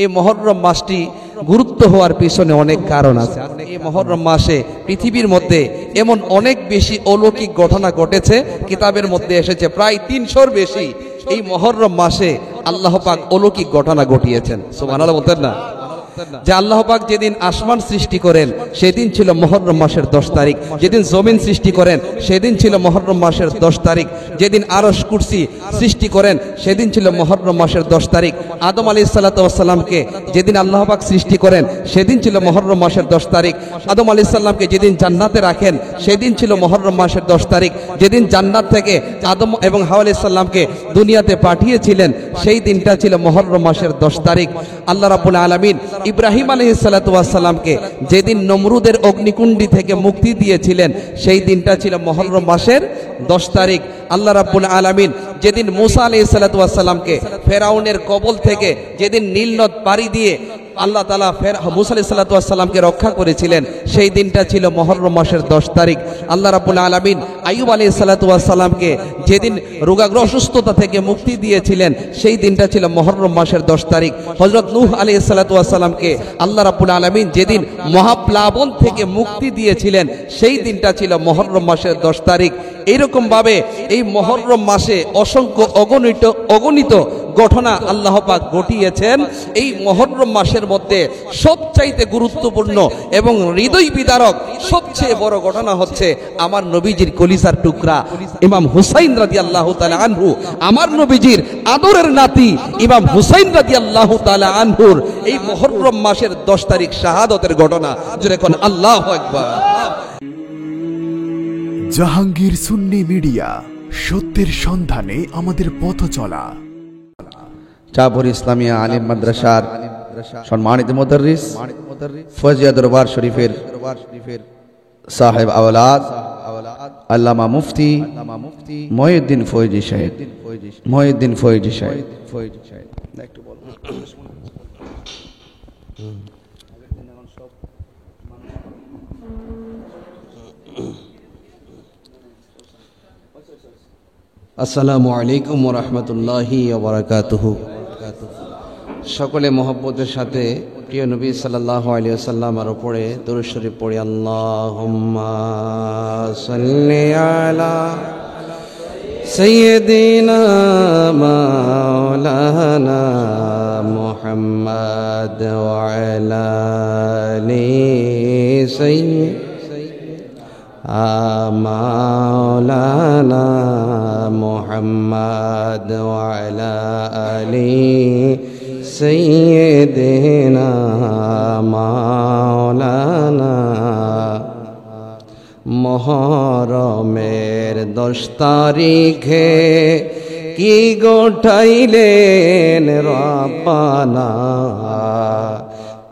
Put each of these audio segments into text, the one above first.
এই মুহররম মাসটি গুরুত্ব হওয়ার পিছনে অনেক কারণ আছে। এই মুহররম মাসে পৃথিবীর মধ্যে এমন অনেক বেশি অলৌকিক ঘটনা ঘটেছে, কিতাবের মধ্যে এসেছে প্রায় ৩০০-র বেশি এই মুহররম মাসে আল্লাহ পাক অলৌকিক ঘটনা ঘটিয়েছেন। সুবহানাল্লাহ বলতেন না? যে আল্লাহ পাক যেদিন আসমান সৃষ্টি করেন সেদিন ছিল মুহররম মাসের ১০ তারিখ, যেদিন জমিন সৃষ্টি করেন সেদিন ছিল মুহররম মাসের ১০ তারিখ, যেদিন আরশ কুরসি সৃষ্টি করেন সেদিন ছিল মুহররম মাসের ১০ তারিখ, আদম আলাইহিস সালাতু ওয়াস সালামকে যেদিন আল্লাহ পাক সৃষ্টি করেন সেদিন ছিল মুহররম মাসের 10 তারিখ, আদম আলাইহিস সালামকে যেদিন জান্নাতে রাখেন সেদিন ছিল মুহররম মাসের 10 তারিখ, যেদিন জান্নাত থেকে আদম এবং হাওয়া আলাইহিস সালামকে দুনিয়াতে পাঠিয়েছিলেন সেই দিনটা ছিল মুহররম মাসের 10 তারিখ। আল্লাহ রাব্বুল আলামিন ইব্রাহিম আলাইহিস সালাতু ওয়াস সালামকে যেদিন নমরুদের অগ্নিকুণ্ডি থেকে মুক্তি দিয়েছিলেন সেই দিনটা ছিল মুহররম মাসের 10 তারিখ। আল্লাহ রাব্বুল আলামিন যেদিন মুসা আলাইহিস সালাতু ওয়াস সালামকে ফেরাউনের কবল থেকে যেদিন নীল নদ পাড়ি দিয়ে আল্লাহ তাআলা মুসা আলাইহিস সালাতু ওয়াস সালামকে রক্ষা করেছিলেন সেই দিনটা ছিল মুহররম মাসের 10 তারিখ। আল্লাহ রাব্বুল আলামিন আইয়ুব আলাইহিস সালাতু ওয়াস সালামকে যেদিন রোগাগ্র অসুস্থতা থেকে মুক্তি দিয়েছিলেন সেই দিনটা ছিল মুহররম মাসের 10 তারিখ। হযরত নূহ আলাইহিস সালাতু ওয়াস সালামকে আল্লাহ রাব্বুল আলামিন যেদিন মহাপ্লাবন থেকে মুক্তি দিয়েছিলেন সেই দিনটা ছিল মুহররম মাসের 10 তারিখ। এইরকম ভাবে এই মুহররম মাসে অসংখ্য অগণিত ঘটনা আল্লাহ পাক ঘটিয়েছেন। এই মুহররম মাসের মধ্যে সবচাইতে গুরুত্বপূর্ণ এবং হৃদয় বিদারক সবচেয়ে বড় ঘটনা হচ্ছে আমার নবীজির কলিজার টুকরা ইমাম হুসাইন রাদিয়াল্লাহু তাআলা আনহু, আমার নবীজির আদরের নাতি ইমাম হুসাইন রাদিয়াল্লাহু তাআলা আনহুর এই মুহররম মাসের 10 তারিখ শাহাদতের ঘটনা। জোরে কোন আল্লাহু আকবার। জাহাঙ্গীর সুন্নি মিডিয়া, সত্যের সন্ধানে আমাদের পথ চলা। চাঁদপুর ইসলামিয়া আলিম মাদ্রাসার সম্মানিত মুদাররিস ফজিয়া দরবার শরীফের সাহেব আওলাদ আল্লামা মুফতি মহিউদ্দিন ফয়জি সাহেব, মহিউদ্দিন ফয়জি সাহেব একটু বলুন। আসসালামু আলাইকুম ওয়া রাহমাতুল্লাহি ওয়া বারাকাতুহু। সকলে মহব্বতের সাথে প্রিয় নবী সাল্লাল্লাহু আলাইহি ওয়াসাল্লামের উপরে দরুদ শরীফ পড়ি। আল্লাহুম্মা সাল্লি আলা সাইয়্যিদিনা মাওলানা মুহাম্মাদ ওয়া আলা আলি মাওলানা মুহাম্মাদ ওয়া আলা আলি সাইয়্যিদিনা মাওলানা। মুহররমের 10 তারিখে কি গোটাইলেন রাব্বানা,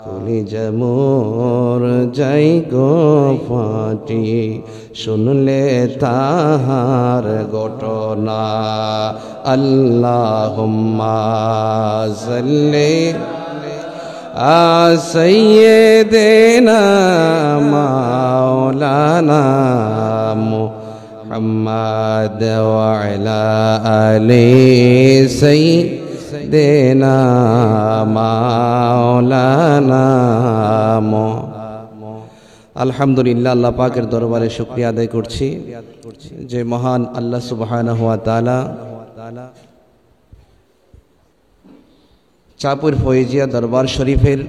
কলিজা মোর যাই গো ফাটি শুনলে তাহার ঘটনা। আল্লাহুম্মা সাল্লি আলা সাইয়্যিদিনা মাওলানা মুহাম্মাদ ওয়া আলা আলি সাইয়্যিদিনা মাওলানা। আলহামদুলিল্লাহ, আল্লাহ পাকের দরবারে শুকরিয়া আদায় করছি যে মহান আল্লাহ সুবহানাহু ওয়া তাআলা চাঁদপুর ফয়জিয়া দরবার শরীফের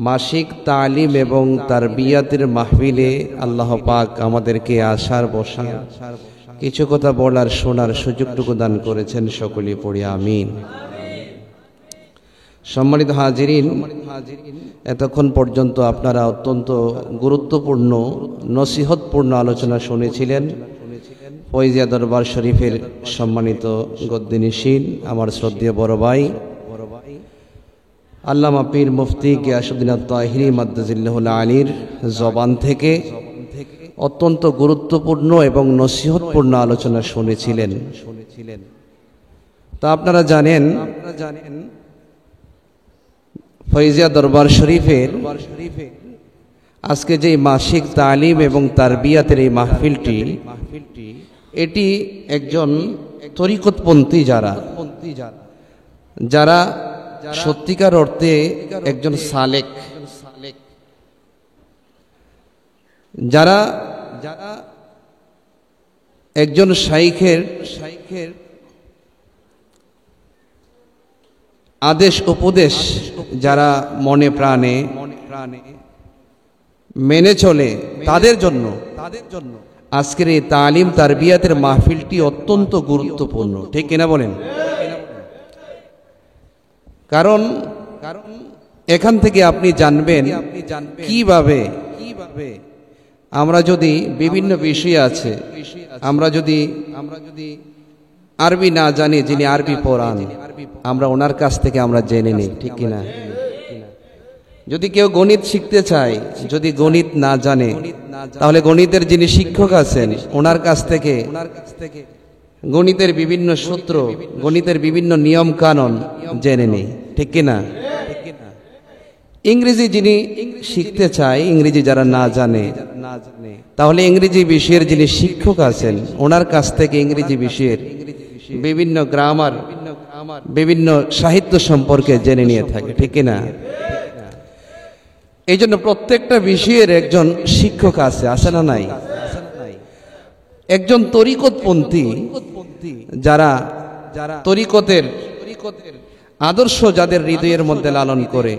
মাসিক তালিম এবং তারবিয়াতের মাহফিলে আল্লাহ পাক আমাদেরকে আসার বসার কিছু কথা বলার শোনার সুযোগটুকু দান করেছেন। সকলে পড়ি আমিন। সম্মানিত হাজিরিন, এতক্ষণ পর্যন্ত আপনারা অত্যন্ত গুরুত্বপূর্ণ নসিহতপূর্ণ আলোচনা শুনেছিলেন। ফয়জিয়া দরবার শরীফের সম্মানিত গদ্দিনিশীন আমার শ্রদ্ধেয় বড় ভাই আল্লামা পীর মুফতি গিয়াসউদ্দিন আত-তাহিরি মাদ্দাজিল্লাহুল আলীর জবান থেকে অত্যন্ত গুরুত্বপূর্ণ এবং নসিহতপূর্ণ আলোচনা শুনেছিলেন। তা আপনারা জানেন ফয়জিয়া দরবার শরীফের আজকে যে মাসিক তালিম এবং তারবিয়াতের এই মাহফিলটি, এটি একজন তরিকতপন্থী যারা সত্যিকার অর্থে একজন সালেক, যারা একজন শাইখের আদেশ উপদেশ যারা মনে প্রাণে মেনে চলে, তাদের জন্য আজকের এই তালিম তারবিয়াতের মাহফিলটি অত্যন্ত গুরুত্বপূর্ণ, ঠিক কিনা বলেন? কারণ এখান থেকে আপনি জানবেন কিভাবে আমরা যদি বিভিন্ন বিষয় আছে, আমরা যদি আরবি না জানি, যিনি আরবি পড়ান আমরা ওনার কাছ থেকে আমরা জেনে নিই, ঠিক কিনা? যদি কেউ গণিত শিখতে চায়, যদি গণিত না জানে, তাহলে গণিতের যিনি শিক্ষক আছেন ওনার কাছ থেকে গণিতের বিভিন্ন সূত্র, গণিতের বিভিন্ন নিয়ম কানুন জেনে নেই, ঠিক কিনা? ইংরেজি যিনি শিখতে চায়, ইংরেজি যারা না জানে, তাহলে ইংরেজি বিষয়ের যিনি শিক্ষক আছেন ওনার কাছ থেকে ইংরেজি বিষয়ের বিভিন্ন গ্রামার, বিভিন্ন সাহিত্য সম্পর্কে জেনে নিয়ে থাকে, ঠিক কিনা? এই জন্য প্রত্যেকটা বিষয়ের একজন শিক্ষক আছে না নাই? একজন তরিকতপন্থী, যারা তরিকতের আদর্শ যাদের হৃদয়ের মধ্যে লালন করে,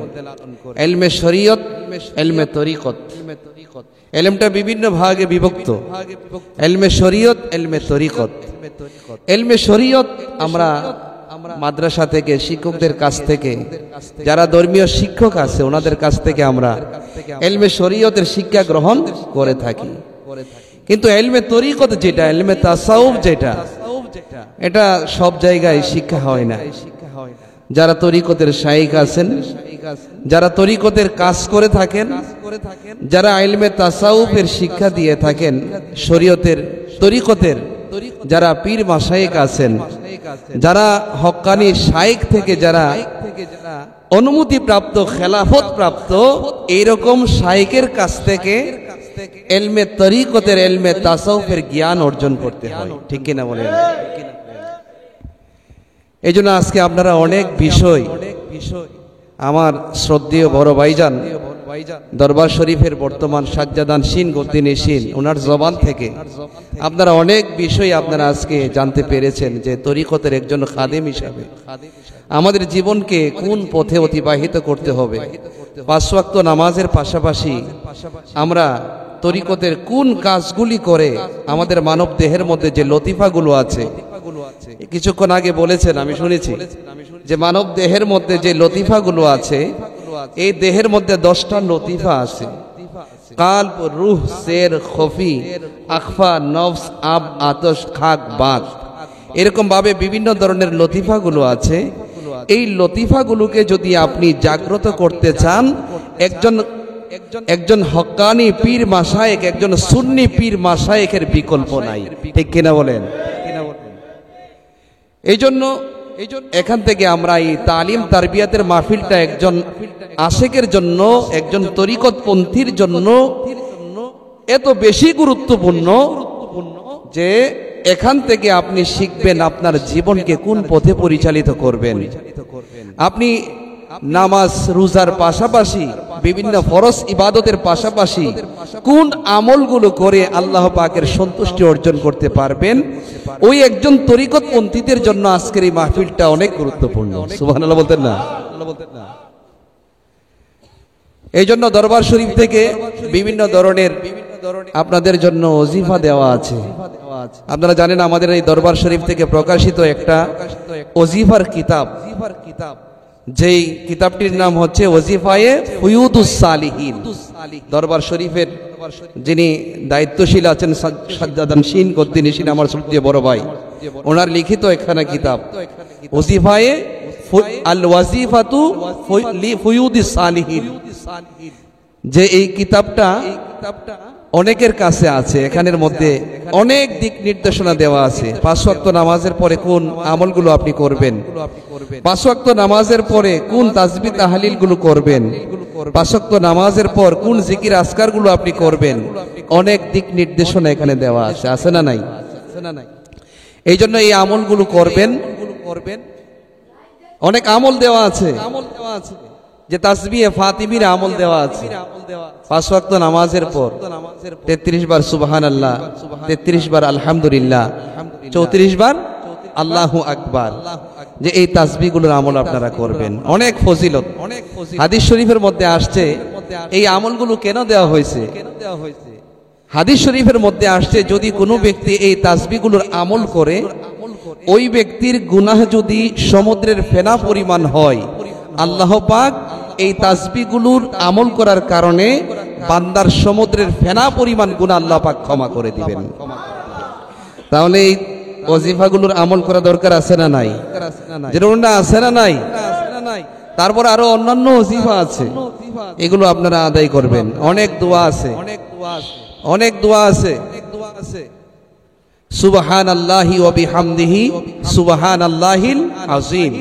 এলমে শরীয়ত, এলমে তরিকত, এলমটা বিভিন্ন ভাগে বিভক্ত, এলমে শরীয়ত, এলমে তরিকত। এলমে শরীয়ত আমরা মাদ্রাসা থেকে, শিক্ষকদের কাছ থেকে, যারা ধর্মীয় শিক্ষক আছে ওনাদের কাছ থেকে আমরা এলমে শরীয়তের শিক্ষা গ্রহণ করে থাকি। কিন্তু এলমে তরিকত যেটা, এলমে তাসাউফ যেটা, এটা সব জায়গায় শিক্ষা হয় না। যারা তরিকতের শাইখ আছেন, যারা তরিকতের কাজ করে থাকেন, যারা ইলমে তাসাউফের শিক্ষা দিয়ে থাকেন, শরীয়তের তরিকতের যারা পীর মাশায়েখ আছেন, যারা হক্কানি শাইখ থেকে যারা অনুমতি প্রাপ্ত, খেলাফত প্রাপ্ত, এইরকম শাইখের কাছ থেকে ইলমে তরিকতের, ইলমে তাসাউফের জ্ঞান অর্জন করতে হয়, ঠিক কিনা বলেন? এই জন্য আজকে আপনারা অনেক বিষয়, আমার শ্রদ্ধেয় বড় ভাইজান দরবার শরীফের বর্তমান সাজ্জাদান শিন গদ্দিনী শিন, ওনার জবান থেকে আপনারা অনেক বিষয় আপনারা আজকে জানতে পেরেছেন যে তরিকতের একজন খাদেম হিসাবে আমাদের জীবনকে কোন পথে অতিবাহিত করতে হবে। 5 ওয়াক্ত নামাজের পাশাপাশি আমরা তরিকতের কোন কাজগুলি করে আমাদের মানব দেহের মধ্যে যে লতিফাগুলো আছে, কিছুক্ষণ আগে বলেছেন, আমি শুনেছি যে মানব দেহের মধ্যে যে লতিফাগুলো আছে, এই দেহের মধ্যে 10টা লতিফা আছে। কাল্ব, রুহ, সের, খফি, আখফা, নফস, আব, আতশ, খাক, বাত, এরকম ভাবে বিভিন্ন ধরনের লতিফাগুলো আছে। এই লতিফাগুলোকে যদি আপনি জাগ্রত করতে চান, একজন হক্কানি পীর মাশায়েখ, একজন সুন্নি পীর মাশায়েখের বিকল্প নাই, ঠিক কিনা বলেন? এই জন্য এখান থেকে আমরা এই তালিম তারবিয়াতের মাহফিলটা একজন আশেকের জন্য, একজন তরিকতপন্থীর জন্য এত বেশি গুরুত্বপূর্ণ যে এখান থেকে আপনি শিখবেন আপনার জীবনকে কোন পথে পরিচালিত করবেন। আপনি নামাজ রোজার পাশাপাশি, বিভিন্ন ফরজ ইবাদতের পাশাপাশি কোন আমলগুলো করে আল্লাহ পাকের সন্তুষ্টি অর্জন করতে পারবেন, ওই একজন তরিকতপন্থীদের জন্য আজকের এই মাহফিলটা অনেক গুরুত্বপূর্ণ। সুবহানাল্লাহ বলতেন না? এই জন্য দরবার শরীফ থেকে বিভিন্ন ধরনের আপনাদের জন্য ওজিফা দেওয়া আছে। আপনারা জানেন আমাদের এই দরবার শরীফ থেকে প্রকাশিত একটা ওজিফার কিতাব, যেই কিতাবটির নাম হচ্ছে ওজিফায়ে ফুয়ুদুস সালিহিন। দরবার শরীফের যিনি দায়িত্বশীল আছেন সাজ্জাদান শিন গদ্দিনী শিন, আমার শ্রদ্ধেয় বড় ভাই, ওনার লিখিত একখানা কিতাব ওজিফায়ে আল ওয়াজিফাতু লি ফুয়ুদিস সালিহিন। যে এই কিতাবটা অনেকের কাছে আছে, এখানের মধ্যে অনেক দিক নির্দেশনা দেওয়া আছে। 5 ওয়াক্ত নামাজের পরে কোন আমলগুলো আপনি করবেন, 5 ওয়াক্ত নামাজের পরে কোন তাসবিহ তাহলিল গুলো করবেন, 5 ওয়াক্ত নামাজের পর কোন জিকির আজকার গুলো আপনি করবেন, অনেক দিক নির্দেশনা এখানে দেওয়া আছে, আছে না নাই? এই জন্য এই আমলগুলো করবেন, অনেক আমল দেওয়া আছে, যে তাসবিহে ফাতিমির আমল দেওয়া আছে। 5 ওয়াক্ত নামাজের পর 33 বার সুবহানাল্লাহ, 33 বার আলহামদুলিল্লাহ, 34 বার আল্লাহু আকবার, যে এই তাসবিহগুলোর আমল আপনারা করবেন। অনেক ফজিলত হাদিস শরীফের মধ্যে আসছে। এই আমলগুলো কেন দেওয়া হয়েছে? হাদিস শরীফের মধ্যে আসছে, যদি কোনো ব্যক্তি এই তাসবিহগুলোর আমল করে, ওই ব্যক্তির গুনাহ যদি সমুদ্রের ফেনা পরিমাণ হয়, আল্লাহ পাক এই তাসবিহগুলোর আমল করার কারণে বান্দার সমুদ্রের ফেনা পরিমাণ গুনাহ আল্লাহ পাক ক্ষমা করে দিবেন। তাহলে এই ওজিফাগুলোর আমল করা দরকার আছে না নাই? যেটা আছে না নাই? তারপর আরো অন্যান্য ওজিফা আছে, এগুলো আপনারা আদায় করবেন। অনেক দোয়া আছে, অনেক দোয়া আছে। সুবহানাল্লাহি ওয়া বিহামদিহি সুবহানাল্লাহিল আযীম।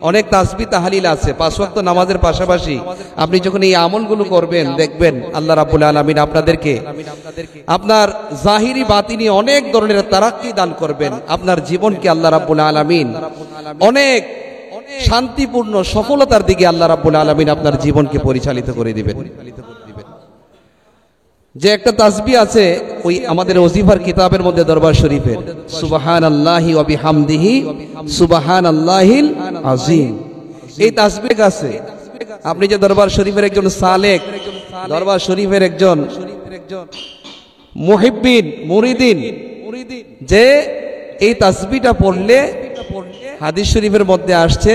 অনেক তাসবিহ তাহলিল আছে। 5 ওয়াক্ত নামাজের পাশাপাশি আপনি যখন এই আমলগুলো করবেন, দেখবেন আল্লাহ রাব্বুল আলামিন আপনাদেরকে আপনার জাহিরি বাতিনি অনেক ধরনের তারাক্কি দান করবেন। আপনার জীবনকে আল্লাহ রাব্বুল আলামিন অনেক শান্তিপূর্ণ সফলতার দিকে আল্লাহ রাব্বুল আলামিন আপনার জীবনকে পরিচালিত করে দিবেন। যে একটা তাসবিহ আছে ওই আমাদের ওজিফার কিতাবের মধ্যে, দরবার শরীফের, সুবহানাল্লাহি ওয়া বিহামদিহি সুবহানাল্লাহিল আযীম। এই তাসবিহ আছে। আপনি যে দরবার শরীফের একজন সালেক, দরবার শরীফের একজন মুহিব্বিন মুরিদিন, যে এই তাসবিহটা পড়লে, হাদিস শরীফের মধ্যে আসছে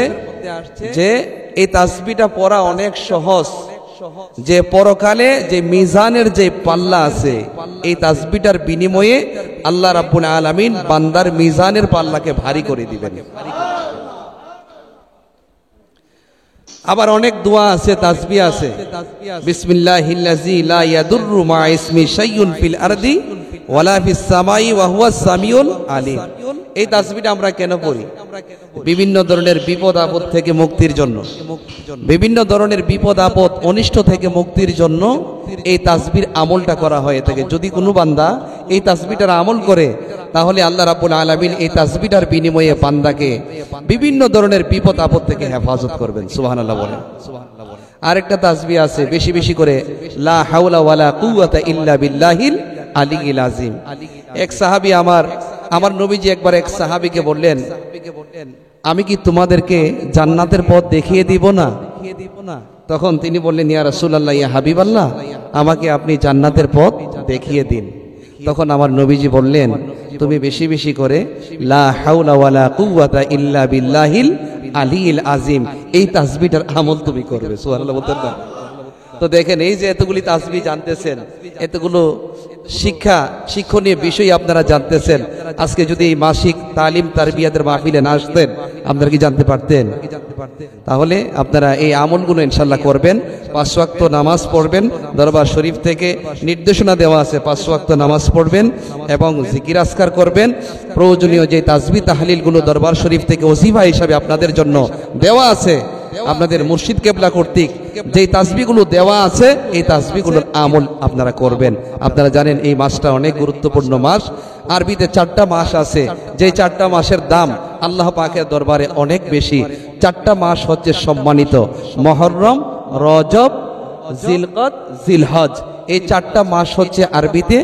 যে এই তাসবিহটা পড়া অনেক সহজ, যে পরকালে যে মিজানের যে পাল্লা আছে, এই তাসবিহটার বিনিময়ে আল্লাহ রাব্বুল আলামিন বান্দার মিজানের পাল্লাকে ভারী করে দিবেন। আবার অনেক দোয়া আছে, তাসবিহ আছে। বিসমিল্লাহিল্লাযী লা ইয়াদুররু মা ইসমি শাইউন ফিল আরদি ওয়ালা ফিস সামাই ওয়া হুয়াস সামিউল আলিম। এই তাসবিহটা আমরা কেন পড়ি? বিভিন্ন ধরনের বিপদ আপদ থেকে মুক্তির জন্য, বিভিন্ন ধরনের বিপদ আপদ অনিষ্ট থেকে মুক্তির জন্য এই তাসবিহর আমলটা করা হয়ে থাকে। যদি কোনো বান্দা এই তাসবিহটার আমল করে, তাহলে আল্লাহ রাব্বুল আলামিন এই তাসবিহটার বিনিময়ে বান্দাকে বিভিন্ন ধরনের বিপদ আপদ থেকে হেফাজত করবেন। সুবহানাল্লাহ বলেন। আরেকটা তাসবিহ আছে, বেশি বেশি করে, লা হাওলা ওয়ালা কুওয়াতা ইল্লা বিল্লাহিল আলিয়্যিল আযীম। এক সাহাবী, আমার নবীজি একবার এক সাহাবীকে বললেন, আমি কি তোমাদেরকে জান্নাতের পথ দেখিয়ে দিব না? তখন তিনি বললেন, ইয়া রাসূলুল্লাহ, ইয়া হাবিবাল্লাহ, আমাকে আপনি জান্নাতের পথ দেখিয়ে দিন। তখন আমার নবীজি বললেন, তুমি বেশি বেশি করে লা হাওলা ওয়ালা কুওয়াতা ইল্লা বিল্লাহিল আলিয়্যিল আযীম এই তাসবিহটার আমল তুমি করবে। সুবহানাল্লাহ বলতেন না? তো দেখেন, এই যে এতগুলি তাসবিহ জানতেছেন, এতগুলো শিক্ষণীয় বিষয় আপনারা জানতেছেন, আজকে যদি এই মাসিক তালিম তারবিয়াতের মাহফিলে না আসতেন, আপনারা কি জানতে পারতেন? তাহলে আপনারা এই আমলগুলো ইনশাআল্লাহ করবেন। 5 ওয়াক্ত নামাজ পড়বেন, দরবার শরীফ থেকে নির্দেশনা দেওয়া আছে 5 ওয়াক্ত নামাজ পড়বেন এবং জিকির আজকার করবেন। প্রয়োজনীয় যে তাসবিহ তাহলিলগুলো দরবার শরীফ থেকে ওজিফা হিসাবে আপনাদের জন্য দেওয়া আছে, আপনাদের মুর্শিদ কেবলা কর্তৃক যেই তাসবিহগুলো দেওয়া আছে, এই তাসবিহগুলোর আমল আপনারা করবেন। আপনারা জানেন এই মাসটা অনেক গুরুত্বপূর্ণ মাস। আরবিতে 4টা মাস আছে, যেই 4টা মাসের দাম আল্লাহ পাকের দরবারে অনেক বেশি। 4টা মাস হচ্ছে সম্মানিত, মুহররম, রজব, জিলকদ, জিলহজ। এই 4টা মাস হচ্ছে আরবিতে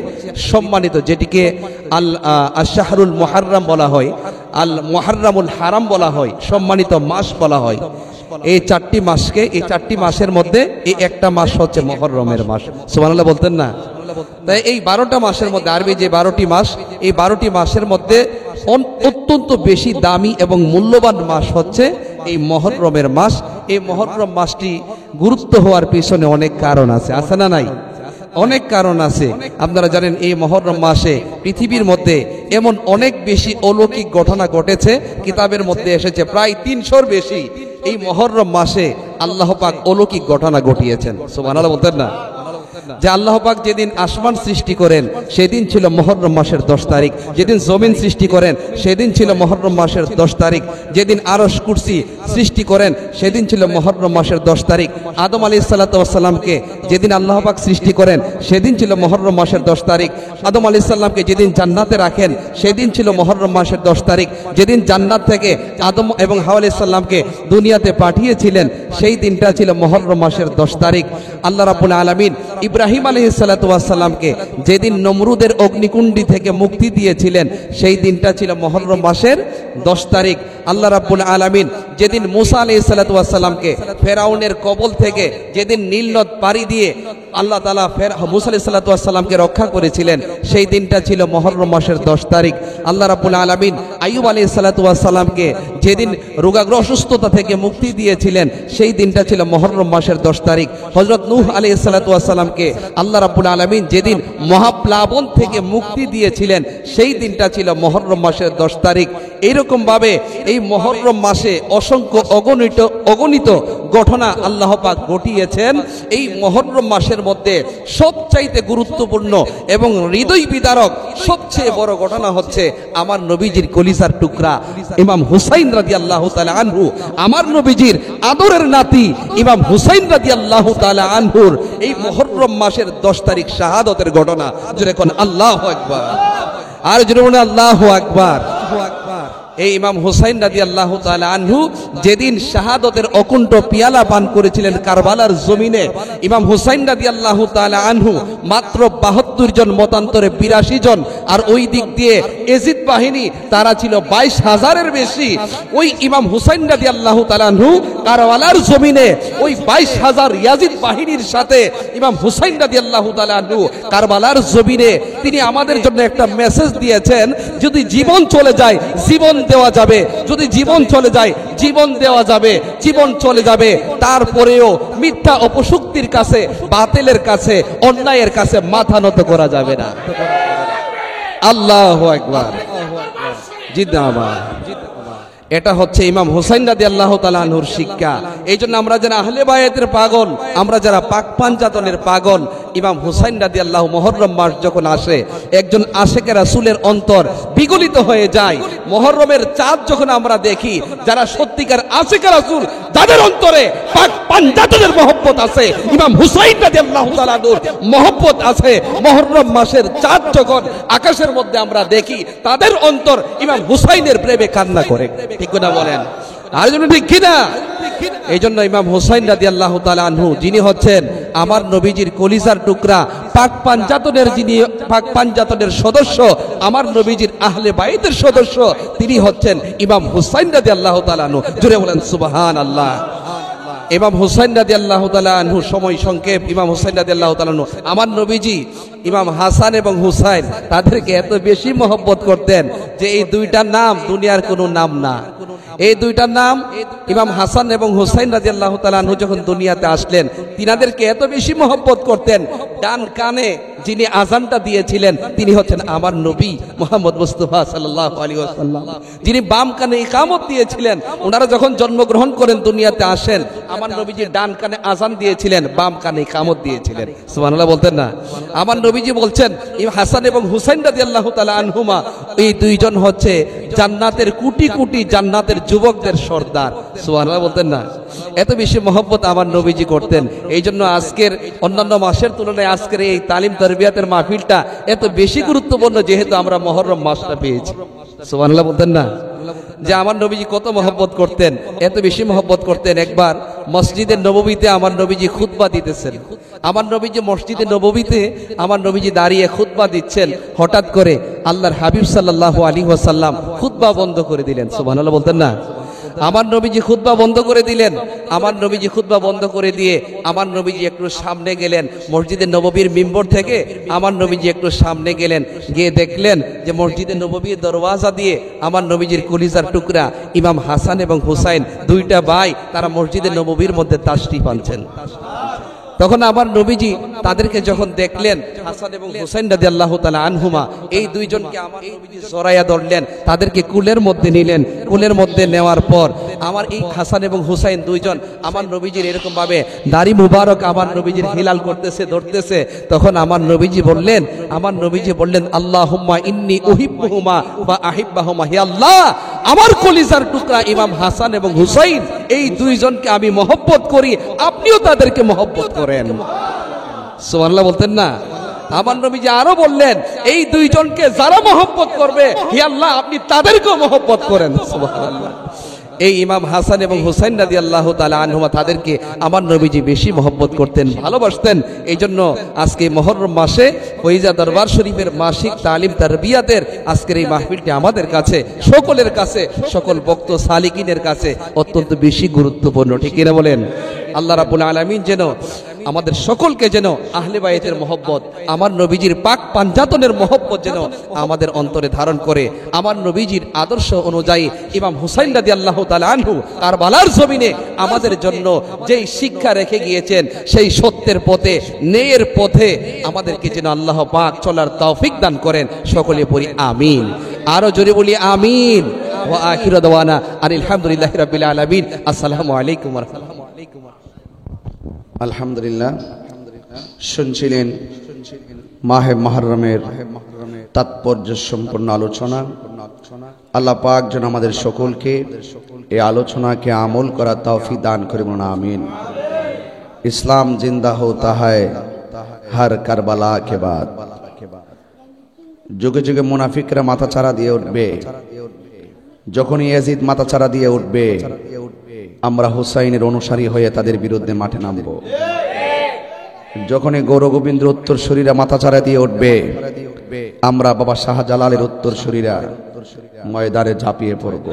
সম্মানিত, যেটিকে আশ-শাহরুল মুহাররম বলা হয়, আল মুহাররামুল হারাম বলা হয়, সম্মানিত মাস বলা হয়। এই 4টি মাসকে, এই 4টি মাসের মধ্যে এই একটা মাস হচ্ছে মুহররমের মাস। সুবহানাল্লাহ বলতেন না? তাই এই 12টা মাসের মধ্যে, আরবি যে 12টি মাস, এই 12টি মাসের মধ্যে অত্যন্ত বেশি দামি এবং মূল্যবান মাস হচ্ছে এই মুহররমের মাস। এই মুহররম মাসটি গুরুত্ব হওয়ার পিছনে অনেক কারণ আছে, আছে না নাই? অনেক কারণ আছে। আপনারা জানেন এই মুহররম মাসে পৃথিবীর মধ্যে এমন অনেক বেশি অলৌকিক ঘটনা ঘটেছে, কিতাবের মধ্যে এসেছে প্রায় 300-র বেশি। এই মুহররম মাসে আল্লাহ পাক অলৌকিক ঘটনা ঘটিয়েছেন। সুবহানাল্লাহ বলতেন না? যে আল্লাহ পাক যেদিন আসমান সৃষ্টি করেন সেদিন ছিল মুহররম মাসের 10 তারিখ, যেদিন জমিন সৃষ্টি করেন সেদিন ছিল মুহররম মাসের 10 তারিখ, যেদিন আরশ কুরসি সৃষ্টি করেন সেদিন ছিল মুহররম মাসের 10 তারিখ, আদম আলাইহিস সালাতু ওয়াস সালামকে যেদিন আল্লাহ পাক সৃষ্টি করেন সেদিন ছিল মুহররম মাসের 10 তারিখ, আদম আলাইহিস সালামকে যেদিন জান্নাতে রাখেন সেদিন ছিল মুহররম মাসের 10 তারিখ, যেদিন জান্নাত থেকে আদম এবং হাওয়া আলাইহিস সালামকে দুনিয়াতে পাঠিয়েছিলেন সেই দিনটা ছিল মুহররম মাসের 10 তারিখ। আল্লাহ রাব্বুল আলামিন ইব্রাহিম আলাইহিস সালাতু ওয়াস সালামকে যেদিন নমরুদের অগ্নিকুণ্ডি থেকে মুক্তি দিয়েছিলেন সেই দিনটা ছিল মুহররম মাসের 10 তারিখ। আল্লাহ রাব্বুল আলামিন যেদিন মুসা আলাইহিস সালাতু ওয়াস সালামকে ফেরাউনের কবল থেকে যেদিন নীল নদ পাড়ি দিয়ে আল্লাহ তাআলা মুসা আলাইহিস সালাতু ওয়াস সালামকে রক্ষা করেছিলেন সেই দিনটা ছিল মুহররম মাসের 10 তারিখ। আল্লাহ রাব্বুল আলামিন আইয়ুব আলাইহিস সালাতু ওয়াস সালামকে যেদিন রোগাগ্র অসুস্থতা থেকে মুক্তি দিয়েছিলেন সেই দিনটা ছিল মুহররম মাসের 10 তারিখ। হযরত নূহ আলাইহিস সালাতু ওয়াস সালামকে আল্লাহ রাব্বুল আলামিন যেদিন মহাপ্লাবন থেকে মুক্তি দিয়েছিলেন সেই দিনটা ছিল মুহররম মাসের 10 তারিখ। এইরকম ভাবে এই মুহররম মাসে অসংখ্য অগণিত ঘটনা আল্লাহ পাক ঘটিয়েছেন। এই মুহররম মাসের মধ্যে সবচাইতে গুরুত্বপূর্ণ এবং হৃদয় বিদারক সবচেয়ে বড় ঘটনা হচ্ছে আমার নবীজির কলিজার টুকরা ইমাম হুসাইন রাদিয়াল্লাহু তাআলা আনহু, আমার নবীজির আদরের নাতি ইমাম হুসাইন রাদিয়াল্লাহু তাআলা আনহুর এই মুহররম মাসের 10 তারিখ শাহাদতের ঘটনা। জোরে কোন আল্লাহু আকবার, আর জোরে বলুন আল্লাহু আকবার। এই ইমাম হুসাইন রাদিয়াল্লাহু তাআলা আনহু যেদিন শাহাদতের অকুণ্ঠ পিয়ালা পান করেছিলেন কারবালার জমিনে, ইমাম হুসাইন রাদিয়াল্লাহু তাআলা আনহু মাত্র 72 জন মতান্তরে 82 জন, আর ওই দিক দিয়ে এজিদ বাহিনী তারা ছিল 22,000-এর বেশি। ওই ইমাম হুসাইন রাদিয়াল্লাহু তাআলা আনহু কারবালার জমিনে ওই 22,000 ইয়াজিদ বাহিনীর সাথে ইমাম হুসাইন রাদিয়াল্লাহু তাআলা আনহু কারবালার জমিনে তিনি আমাদের জন্য একটা মেসেজ দিয়েছেন, যদি জীবন চলে যায় জীবন দেওয়া যাবে, যদি জীবন চলে যায় জীবন দেওয়া যাবে, জীবন চলে যাবে তারপরেও মিথ্যা অপশক্তির কাছে, বাতিলের কাছে, অন্যায়ের কাছে মাথা নত করা যাবে না। আল্লাহু আকবার, জিন্দাবাদ। এটা হচ্ছে ইমাম হুসাইন রাদিয়াল্লাহু তাআলা আনহুর শিক্ষা। এই জন্য আমরা যারা আহলে বায়াতের পাগল, আমরা যারা পাক পাঞ্জাতনের পাগল, ইমাম হুসাইন রাদিয়াল্লাহু মুহররম মাস যখন আসে একজন আশিকে রাসূলের অন্তর বিগলিত হয়ে যায়। মুহররমের চাঁদ যখন আমরা দেখি, যারা সত্যিকার আশিকে রাসূল, যাদের অন্তরে পাক পাঞ্জাতনের মহব্বত আছে, ইমাম হুসাইন রাদিয়াল্লাহু তাআলা আনহুর মহব্বত আছে, মুহররম মাসের চাঁদ যখন আকাশের মধ্যে আমরা দেখি তাদের অন্তর ইমাম হুসাইনের প্রেমে কান্না করে। ঠিক না বলেন? আর জন্য ঠিক কিনা? এই জন্য ইমাম হুসাইন রাদিয়াল্লাহু তাআলা আনহু যিনি হচ্ছেন আমার নবীজির কলিজার টুকরা, পাক পাঞ্জাতনের যিনি পাক পাঞ্জাতনের সদস্য, আমার নবীজির আহলে বাইতের সদস্য, তিনি হচ্ছেন ইমাম হুসাইন রাদিয়াল্লাহু তাআলা আনহু। জোরে বলেন সুবহানাল্লাহ। ইমাম হুসাইন রাদিয়াল্লাহু তাআলা আনহু, সময় সংক্ষেপ, ইমাম হুসাইন রাদিয়াল্লাহু তাআলা আনহু আমার নবীজি ইমাম হাসান এবং হুসাইন তাদেরকে এত বেশি মহব্বত করতেন যে এই দুইটা নাম দুনিয়ার কোনো নাম না। এই দুইটার নাম ইমাম হাসান এবং হুসাইন রাদিয়াল্লাহু তাআলা আনহু যখন দুনিয়াতে আসলেন তিনাদেরকে এত বেশি মহব্বত করতেন, ডান কানে যিনি আজানটা দিয়েছিলেন তিনি হচ্ছেন আমার নবী মুহাম্মদ মুস্তাফা সাল্লাল্লাহু আলাইহি ওয়াসাল্লাম। যিনি বাম কানে ইকামত দিয়েছিলেন, ওনারা যখন জন্মগ্রহণ করেন দুনিয়াতে আসেন, আমার নবীজি ডান কানে আজান দিয়েছিলেন, বাম কানে ইকামত দিয়েছিলেন। সুবহানাল্লাহ বলতেন না? আমার নবীজি বলছেন হাসান এবং হুসাইন রাদিয়াল্লাহু তাআলা আনহুমা এই দুইজন হচ্ছে জান্নাতের কোটি কোটি জান্নাতের যুবকদের সর্দার। সুবহানাল্লাহ বলতেন না? এত বেশি মহব্বত আমার নবীজি করতেন। এই জন্য আজকের অন্যান্য মাসের তুলনায় আজকের এই তালিম তারবিয়াতের মাহফিলটা এত বেশি গুরুত্বপূর্ণ, যেহেতু আমরা মুহররম মাসটা পেয়েছি। সুবহানাল্লাহ বলতেন না? যে আমার নবীজি কত মহব্বত করতেন, এত বেশি মহব্বত করতেন। একবার মসজিদে নববীতে আমার নবীজি খুতবা দিতেছেন, আমার নবীজি মসজিদে নববীতে আমার নবীজি দাঁড়িয়ে খুতবা দিচ্ছেন, হঠাৎ করে আল্লাহর হাবিব সাল্লাল্লাহু আলাইহি ওয়াসাল্লাম খুতবা বন্ধ করে দিলেন। সুবহানাল্লাহ বলতেন না? আমার নবীজি খুতবা বন্ধ করে দিলেন। আমার নবীজি খুতবা বন্ধ করে দিয়ে আমার নবীজি একটু সামনে গেলেন, মসজিদে নববীর মিম্বর থেকে আমার নবীজি একটু সামনে গেলেন, গিয়ে দেখলেন যে মসজিদে নববীর দরওয়াজা দিয়ে আমার নবীজির কলিজার টুকরা ইমাম হাসান এবং হুসাইন দুইটা ভাই তারা মসজিদে নববীর মধ্যে তাশরিফ আনছেন। তখন আমার নবীজি তাদেরকে যখন দেখলেন, হাসান এবং হুসাইন রাদিয়াল্লাহু তাআলা আনহুমা, এই দুইজনকে আমার নবীজি জড়াইয়া ধরলেন, তাদেরকে কুলের মধ্যে নিলেন। কুলের মধ্যে নেওয়ার পর আমার এই হাসান এবং হুসাইন দুইজন আমার নবীজির এরকম ভাবে দাড়ি মুবারক আমার নবীজির হিলাল করতেছে, ধরতেছে। তখন আমার নবীজি বললেন আল্লাহুম্মা ইন্নী উহিব্বুহুমা ওয়া আহিব্বাহুমা, হে আল্লাহ, আমার কলিজার টুকরা ইমাম হাসান এবং হুসাইন, এই দুইজনকে আমি মহব্বত করি, আপনিও তাদেরকে মহব্বত করেন। সুবহানাল্লাহ বলতেন না? আমার নবীজি আরো বললেন, এই দুইজনকে যারা মহব্বত করবে, হে আল্লাহ, আপনি তাদেরকেও মহব্বত করেন। সুবহানাল্লাহ। এই ইমাম হাসান এবং হুসাইন রাদিয়াল্লাহু তাআলা আনহুমা, তাদেরকে আমার নবীজি বেশি মহব্বত করতেন, ভালোবাসতেন। এই জন্য আজকে মুহররম মাসে ফয়জা দরবার শরীফের মাসিক তালিম তারবিয়াতের আজকের এই মাহফিলটি আমাদের কাছে, সকলের কাছে, সকল ভক্ত সালিকিনের কাছে অত্যন্ত বেশি গুরুত্বপূর্ণ। ঠিক কিনা বলেন? আল্লাহ রাব্বুল আলামিন যেন আমাদের সকলকে যেন আহলে বাইতের মহব্বত, আমার নবীজির পাক পাঞ্জাতনের মহব্বত যেন আমাদের অন্তরে ধারণ করে, আমার নবীজির আদর্শ অনুযায়ী ইমাম হুসাইন রাদিয়াল্লাহু তাআলা আনহু কারবালার জমিনে আমাদের জন্য যেই শিক্ষা রেখে গিয়েছেন, সেই সত্যের পথে, ন্যায়ের পথে আমাদেরকে যেন আল্লাহ পাক চলার তৌফিক দান করেন। সকলে পড়ি আমিন। আরো জোরে বলি আমিন। ওয়া আখিরু দাওয়ানা আনিল হামদুলিল্লাহি রাব্বিল আলামিন। আসসালামু আলাইকুম ওয়া রাহমাতুল্লাহ। আলহামদুলিল্লাহ, শুনছিলেন মাহে মুহররমের তাৎপর্য সম্পন্ন আলোচনা। আল্লাহ পাক যেন আমাদের সকলকে এই আলোচনাকে আমল করার তৌফিক দান করে, বলুন আমিন। ইসলাম জিন্দা হোতা হ্যায় হর কারবালা কে বাদ। যুগে যুগে মুনাফিকরা মাথাচাড়া দিয়ে উঠবে, যখনই ইয়াজিদ মাথাচাড়া দিয়ে উঠবে, আমরা হুসাইনের অনুসারী হয়ে তাদের বিরুদ্ধে মাঠে নামব। যখনই গৌরগোবিন্দ উত্তরসূরিরা মাথাচাড়া দিয়ে উঠবে, আমরা বাবা শাহজালালের উত্তরসূরিরা ময়দানে ঝাঁপিয়ে পড়ব।